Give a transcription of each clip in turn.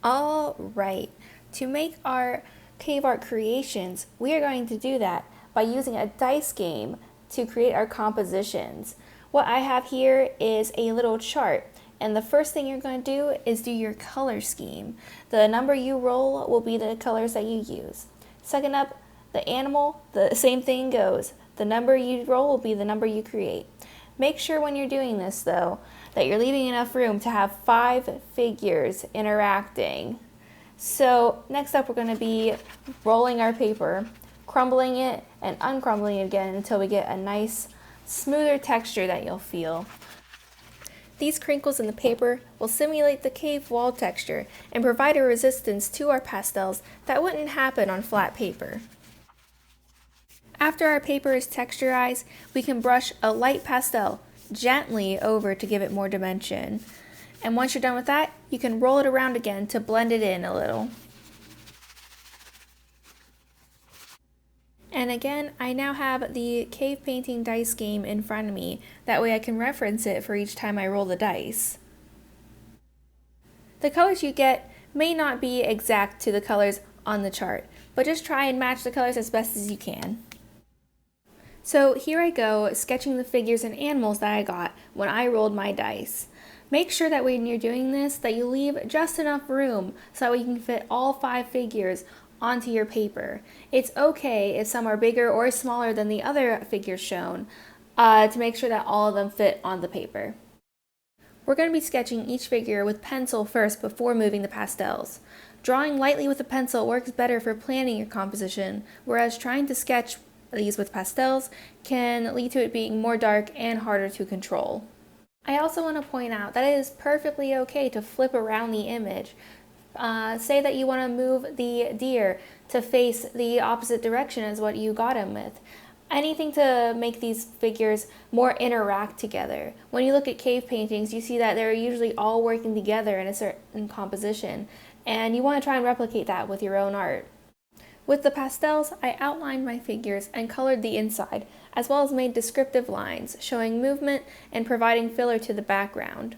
All right, to make our cave art creations, we are going to do that by using a dice game to create our compositions. What I have here is a little chart, and the first thing you're going to do is do your color scheme. The number you roll will be the colors that you use. Second up, the animal, the same thing goes. The number you roll will be the number you create. Make sure when you're doing this, though, that you're leaving enough room to have 5 figures interacting. So next up, we're going to be rolling our paper, crumbling it, and uncrumbling it again until we get a nice, smoother texture that you'll feel. These crinkles in the paper will simulate the cave wall texture and provide a resistance to our pastels that wouldn't happen on flat paper. After our paper is texturized, we can brush a light pastel gently over to give it more dimension. And once you're done with that, you can roll it around again to blend it in a little. And again, I now have the cave painting dice game in front of me. That way I can reference it for each time I roll the dice. The colors you get may not be exact to the colors on the chart, but just try and match the colors as best as you can. So here I go, sketching the figures and animals that I got when I rolled my dice. Make sure that when you're doing this, that you leave just enough room so that you can fit all 5 figures onto your paper. It's okay if some are bigger or smaller than the other figures shown, to make sure that all of them fit on the paper. We're going to be sketching each figure with pencil first before moving the pastels. Drawing lightly with a pencil works better for planning your composition, whereas trying to sketch these with pastels can lead to it being more dark and harder to control. I also want to point out that it is perfectly okay to flip around the image. Say that you want to move the deer to face the opposite direction as what you got him with. Anything to make these figures more interact together. When you look at cave paintings, you see that they're usually all working together in a certain composition, and you want to try and replicate that with your own art. With the pastels, I outlined my figures and colored the inside, as well as made descriptive lines, showing movement and providing filler to the background.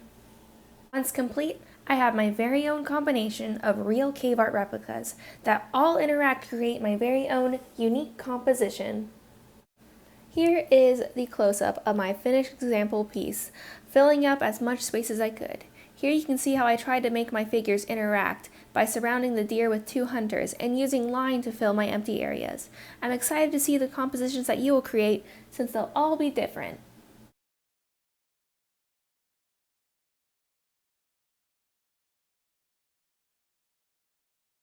Once complete, I have my very own combination of real cave art replicas that all interact to create my very own unique composition. Here is the close-up of my finished example piece, filling up as much space as I could. Here you can see how I tried to make my figures interact by surrounding the deer with 2 hunters and using line to fill my empty areas. I'm excited to see the compositions that you will create since they'll all be different.